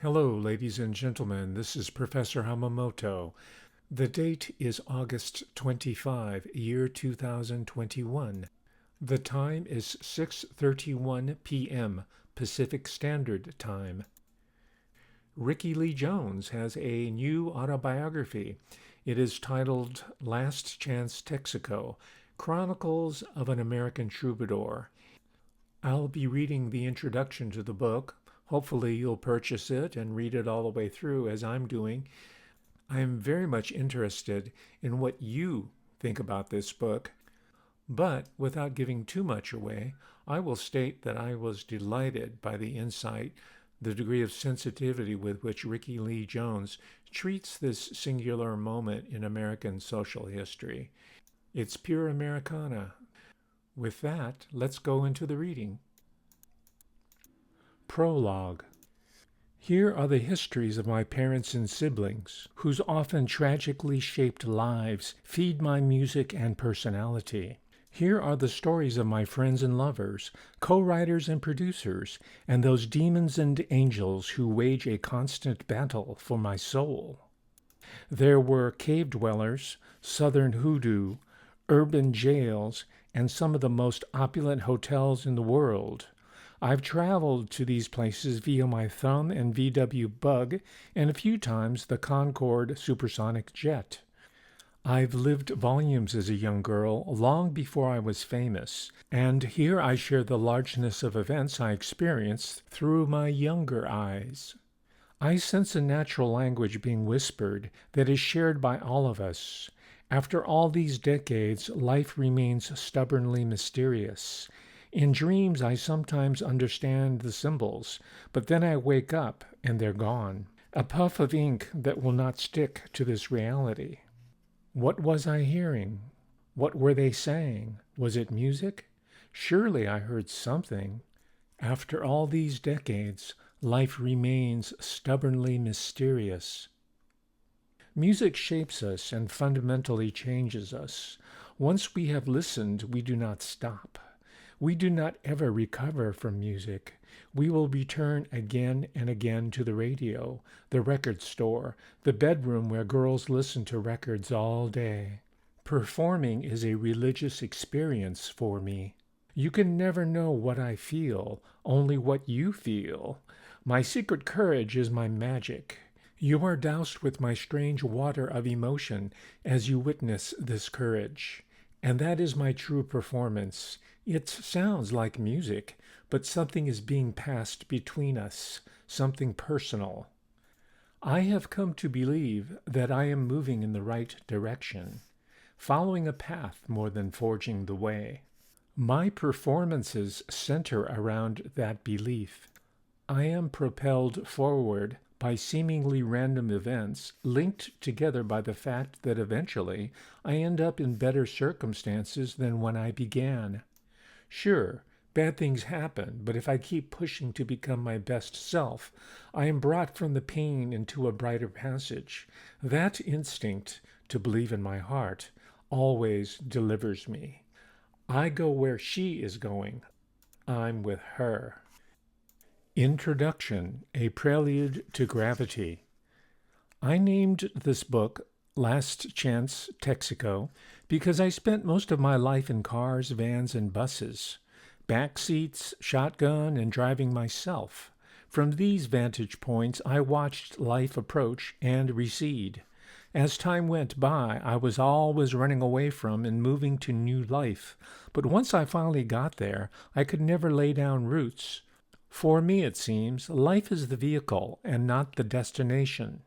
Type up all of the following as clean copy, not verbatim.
Hello, ladies and gentlemen. This is Professor Hamamoto. The date is August 25, year 2021. The time is 6:31 p.m. Pacific Standard Time. Rickie Lee Jones has a new autobiography. It is titled Last Chance Texaco, Chronicles of an American Troubadour. I'll be reading the introduction to the book. Hopefully you'll purchase it and read it all the way through as I'm doing. I am very much interested in what you think about this book, but without giving too much away, I will state that I was delighted by the insight, the degree of sensitivity with which Rickie Lee Jones treats this singular moment in American social history. It's pure Americana. With that, let's go into the reading. Prologue. Here are the histories of my parents and siblings, whose often tragically shaped lives feed my music and personality. Here are the stories of my friends and lovers, co-writers and producers, and those demons and angels who wage a constant battle for my soul. There were cave dwellers, southern hoodoo, urban jails, and some of the most opulent hotels in the world. I've traveled to these places via my Thumb and VW Bug, and a few times the Concorde supersonic jet. I've lived volumes as a young girl, long before I was famous, and here I share the largeness of events I experienced through my younger eyes. I sense a natural language being whispered that is shared by all of us. After all these decades, life remains stubbornly mysterious. In dreams, I sometimes understand the symbols, but then I wake up and they're gone. A puff of ink that will not stick to this reality. What was I hearing? What were they saying? Was it music? Surely I heard something. After all these decades, life remains stubbornly mysterious. Music shapes us and fundamentally changes us. Once we have listened, we do not stop. We do not ever recover from music. We will return again and again to the radio, the record store, the bedroom where girls listen to records all day. Performing is a religious experience for me. You can never know what I feel, only what you feel. My secret courage is my magic. You are doused with my strange water of emotion as you witness this courage. And that is my true performance. It sounds like music, but something is being passed between us, something personal. I have come to believe that I am moving in the right direction, following a path more than forging the way. My performances center around that belief. I am propelled forward by seemingly random events linked together by the fact that eventually I end up in better circumstances than when I began. Sure, bad things happen, but if I keep pushing to become my best self, I am brought from the pain into a brighter passage. That instinct, to believe in my heart, always delivers me. I go where she is going. I'm with her. Introduction, a prelude to gravity. I named this book Last Chance Texaco because I spent most of my life in cars, vans, and buses, back seats, shotgun, and driving myself. From these vantage points, I watched life approach and recede. As time went by, I was always running away from and moving to new life. But once I finally got there, I could never lay down roots. For me, it seems, life is the vehicle and not the destination.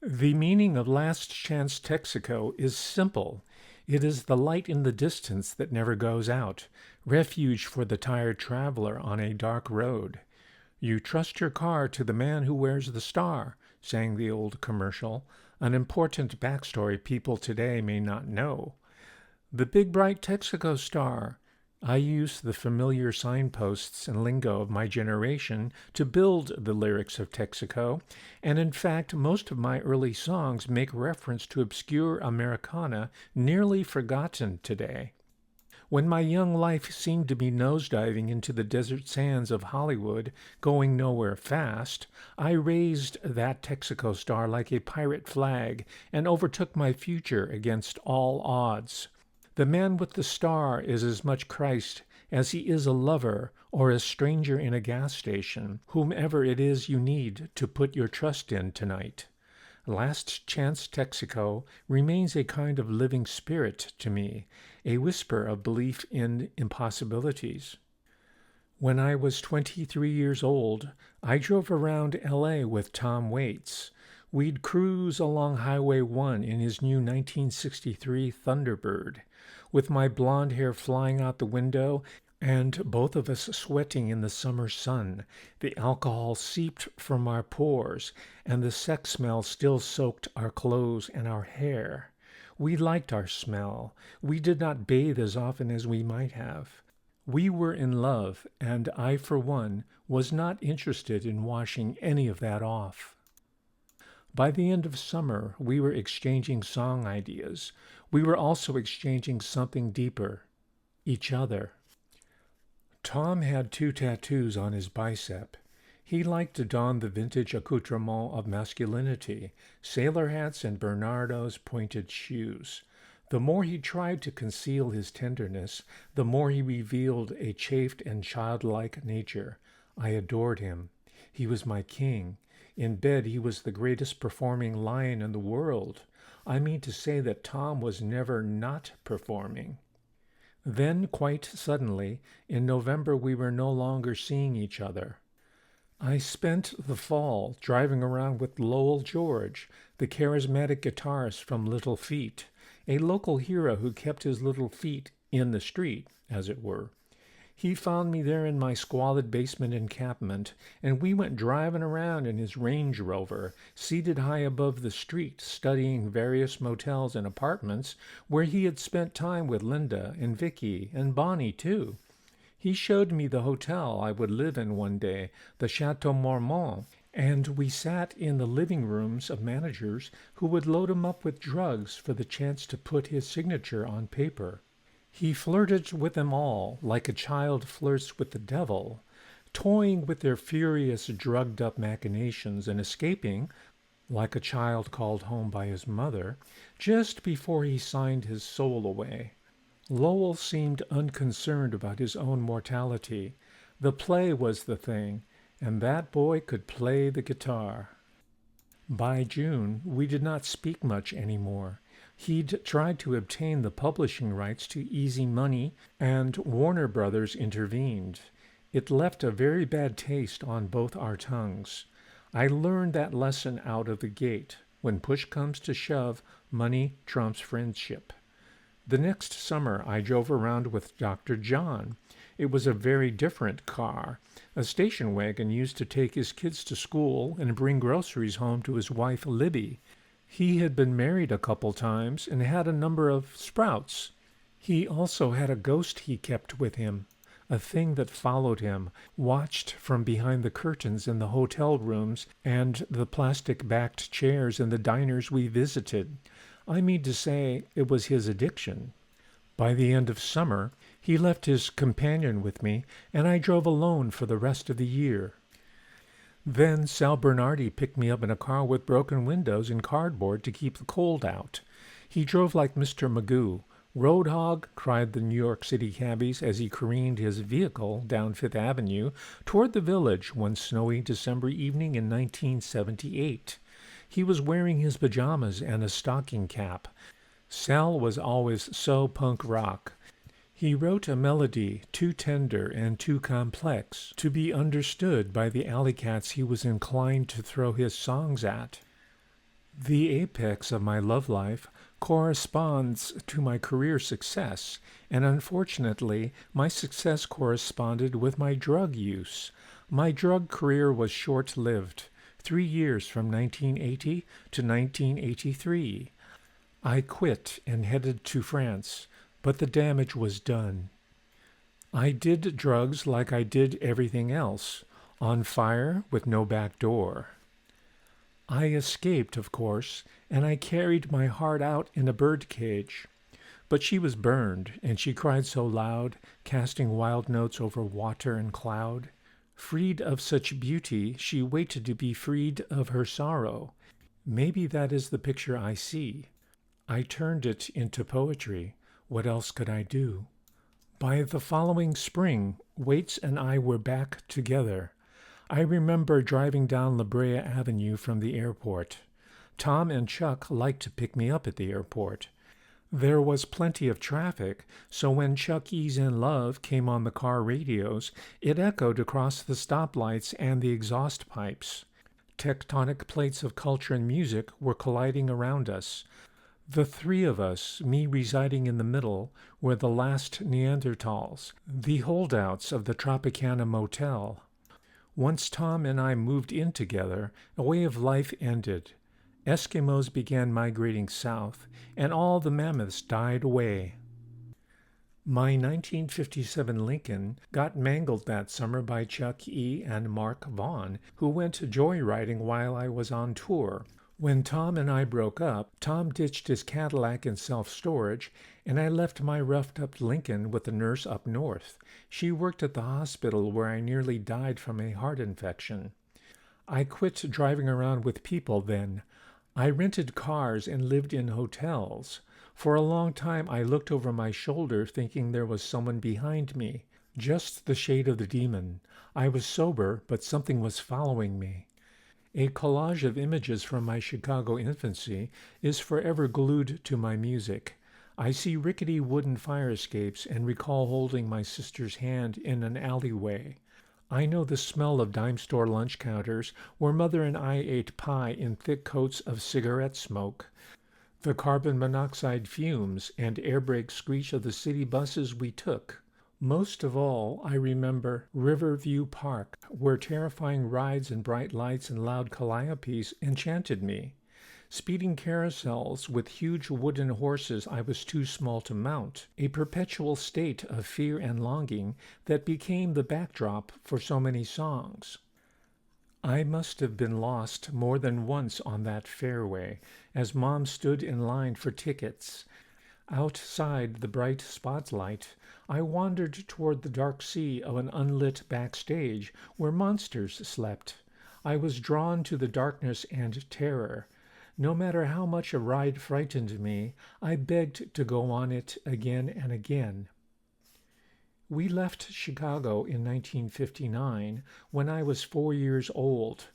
The meaning of Last Chance Texaco is simple. It is the light in the distance that never goes out, refuge for the tired traveler on a dark road. You trust your car to the man who wears the star, sang the old commercial, an important backstory people today may not know. The big bright Texaco star. I use the familiar signposts and lingo of my generation to build the lyrics of Texaco, and in fact most of my early songs make reference to obscure Americana nearly forgotten today. When my young life seemed to be nosediving into the desert sands of Hollywood, going nowhere fast, I raised that Texaco star like a pirate flag and overtook my future against all odds. The man with the star is as much Christ as he is a lover or a stranger in a gas station, whomever it is you need to put your trust in tonight. Last Chance Texaco remains a kind of living spirit to me, a whisper of belief in impossibilities. When I was 23 years old, I drove around L.A. with Tom Waits. We'd cruise along Highway 1 in his new 1963 Thunderbird, with my blonde hair flying out the window and both of us sweating in the summer sun. The alcohol seeped from our pores, and the sex smell still soaked our clothes and our hair. We liked our smell. We did not bathe as often as we might have. We were in love, and I, for one, was not interested in washing any of that off. By the end of summer, we were exchanging song ideas. We were also exchanging something deeper, each other. Tom had 2 tattoos on his bicep. He liked to don the vintage accoutrement of masculinity, sailor hats and Bernardo's pointed shoes. The more he tried to conceal his tenderness, the more he revealed a chafed and childlike nature. I adored him. He was my king. In bed, he was the greatest performing lion in the world. I mean to say that Tom was never not performing. Then, quite suddenly, in November, we were no longer seeing each other. I spent the fall driving around with Lowell George, the charismatic guitarist from Little Feat, a local hero who kept his little feet in the street, as it were. He found me there in my squalid basement encampment, and we went driving around in his Range Rover, seated high above the street, studying various motels and apartments where he had spent time with Linda and Vicky and Bonnie, too. He showed me the hotel I would live in one day, the Chateau Marmont, and we sat in the living rooms of managers who would load him up with drugs for the chance to put his signature on paper. He flirted with them all like a child flirts with the devil, toying with their furious drugged-up machinations and escaping, like a child called home by his mother, just before he signed his soul away. Lowell seemed unconcerned about his own mortality. The play was the thing, and that boy could play the guitar. By June, we did not speak much anymore. He'd tried to obtain the publishing rights to Easy Money, and Warner Brothers intervened. It left a very bad taste on both our tongues. I learned that lesson out of the gate. When push comes to shove, money trumps friendship. The next summer, I drove around with Dr. John. It was a very different car, a station wagon used to take his kids to school and bring groceries home to his wife, Libby. He had been married a couple times and had a number of sprouts. He also had a ghost he kept with him, a thing that followed him, watched from behind the curtains in the hotel rooms and the plastic-backed chairs in the diners we visited. I mean to say, it was his addiction. By the end of summer, he left his companion with me, and I drove alone for the rest of the year. Then Sal Bernardi picked me up in a car with broken windows and cardboard to keep the cold out. He drove like Mr. Magoo. "Road hog," cried the New York City cabbies as he careened his vehicle down Fifth Avenue toward the village one snowy December evening in 1978. He was wearing his pajamas and a stocking cap. Sal was always so punk rock. He wrote a melody too tender and too complex to be understood by the alley cats he was inclined to throw his songs at. The apex of my love life corresponds to my career success, and unfortunately, my success corresponded with my drug use. My drug career was short-lived, 3 years from 1980 to 1983. I quit and headed to France, but the damage was done. I did drugs like I did everything else, on fire with no back door. I escaped, of course, and I carried my heart out in a birdcage. But she was burned, and she cried so loud, casting wild notes over water and cloud. Freed of such beauty, she waited to be freed of her sorrow. Maybe that is the picture I see. I turned it into poetry. What else could I do? By the following spring, Waits and I were back together. I remember driving down La Brea Avenue from the airport. Tom and Chuck liked to pick me up at the airport. There was plenty of traffic, so when Chuck E's in Love came on the car radios, it echoed across the stoplights and the exhaust pipes. Tectonic plates of culture and music were colliding around us. The three of us, me residing in the middle, were the last Neanderthals, the holdouts of the Tropicana Motel. Once Tom and I moved in together, a way of life ended. Eskimos began migrating south, and all the mammoths died away. My 1957 Lincoln got mangled that summer by Chuck E. and Mark Vaughn, who went joyriding while I was on tour. When Tom and I broke up, Tom ditched his Cadillac in self-storage, and I left my roughed-up Lincoln with a nurse up north. She worked at the hospital where I nearly died from a heart infection. I quit driving around with people then. I rented cars and lived in hotels. For a long time I looked over my shoulder thinking there was someone behind me. Just the shade of the demon. I was sober, but something was following me. A collage of images from my Chicago infancy is forever glued to my music. I see rickety wooden fire escapes and recall holding my sister's hand in an alleyway. I know the smell of dime store lunch counters where Mother and I ate pie in thick coats of cigarette smoke, the carbon monoxide fumes and air brake screech of the city buses we took. Most of all, I remember Riverview Park, where terrifying rides and bright lights and loud calliopes enchanted me. Speeding carousels with huge wooden horses I was too small to mount, a perpetual state of fear and longing that became the backdrop for so many songs. I must have been lost more than once on that fairway, as Mom stood in line for tickets. Outside the bright spotlight, I wandered toward the dark sea of an unlit backstage where monsters slept. I was drawn to the darkness and terror. No matter how much a ride frightened me, I begged to go on it again and again. We left Chicago in 1959 when I was 4 years old.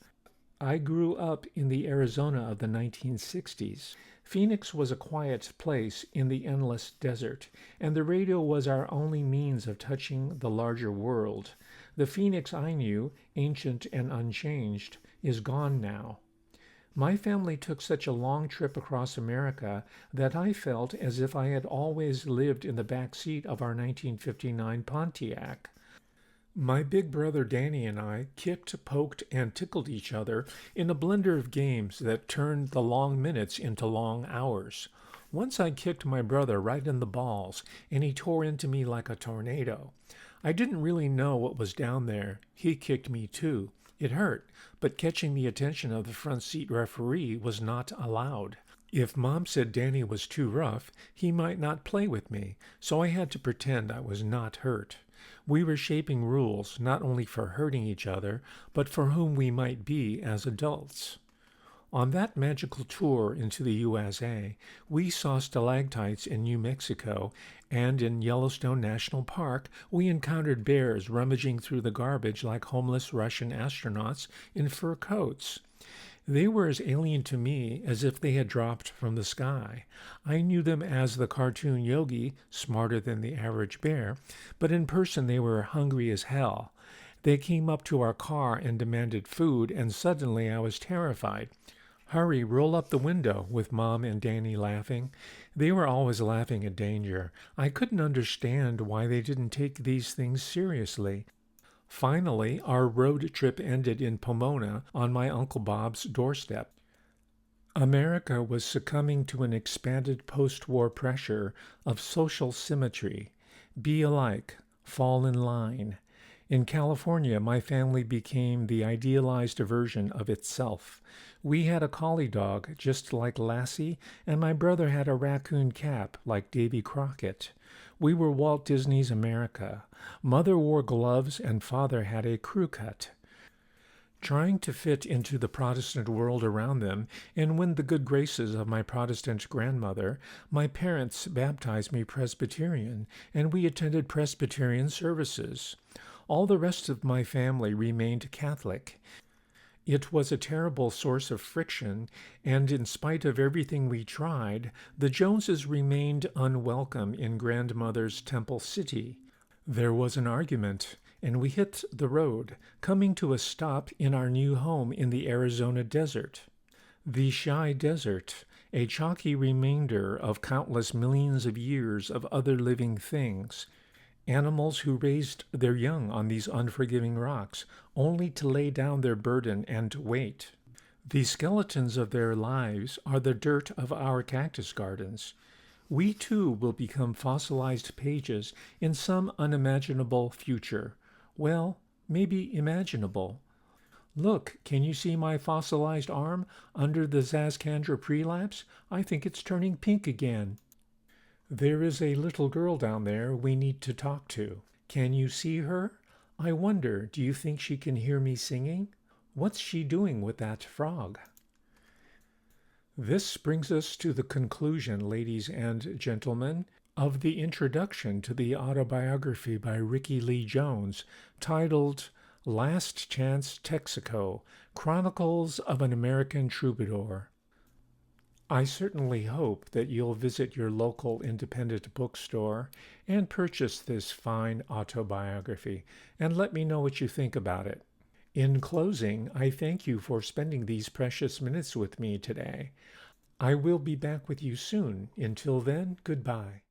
I grew up in the Arizona of the 1960s. Phoenix was a quiet place in the endless desert, and the radio was our only means of touching the larger world. The Phoenix I knew, ancient and unchanged, is gone now. My family took such a long trip across America that I felt as if I had always lived in the back seat of our 1959 Pontiac. My big brother Danny and I kicked, poked, and tickled each other in a blender of games that turned the long minutes into long hours. Once I kicked my brother right in the balls, and he tore into me like a tornado. I didn't really know what was down there. He kicked me too. It hurt, but catching the attention of the front seat referee was not allowed. If Mom said Danny was too rough, he might not play with me, so I had to pretend I was not hurt. We were shaping rules not only for hurting each other, but for whom we might be as adults. On that magical tour into the USA, we saw stalactites in New Mexico, and in Yellowstone National Park, we encountered bears rummaging through the garbage like homeless Russian astronauts in fur coats. They were as alien to me as if they had dropped from the sky. I knew them as the cartoon yogi, smarter than the average bear, but in person they were hungry as hell. They came up to our car and demanded food, and suddenly I was terrified. "Hurry, roll up the window," with Mom and Danny laughing. They were always laughing at danger. I couldn't understand why they didn't take these things seriously. Finally, our road trip ended in Pomona on my Uncle Bob's doorstep. America was succumbing to an expanded post-war pressure of social symmetry. Be alike, fall in line. In California, my family became the idealized version of itself. We had a collie dog, just like Lassie, and my brother had a raccoon cap, like Davy Crockett. We were Walt Disney's America. Mother wore gloves, and father had a crew cut. Trying to fit into the Protestant world around them and win the good graces of my Protestant grandmother, my parents baptized me Presbyterian, and we attended Presbyterian services. All the rest of my family remained Catholic. It was a terrible source of friction, and in spite of everything we tried, the Joneses remained unwelcome in grandmother's Temple City. There was an argument, and we hit the road, coming to a stop in our new home in the Arizona desert. The Shy Desert, a chalky remainder of countless millions of years of other living things. Animals who raised their young on these unforgiving rocks, only to lay down their burden and wait. The skeletons of their lives are the dirt of our cactus gardens. We too will become fossilized pages in some unimaginable future. Well, maybe imaginable. Look, can you see my fossilized arm under the Zascandra prelapse? I think it's turning pink again. There is a little girl down there we need to talk to. Can you see her? I wonder, do you think she can hear me singing? What's she doing with that frog? This brings us to the conclusion, ladies and gentlemen, of the introduction to the autobiography by Rickie Lee Jones, titled Last Chance Texaco, Chronicles of an American Troubadour. I certainly hope that you'll visit your local independent bookstore and purchase this fine autobiography, and let me know what you think about it. In closing, I thank you for spending these precious minutes with me today. I will be back with you soon. Until then, goodbye.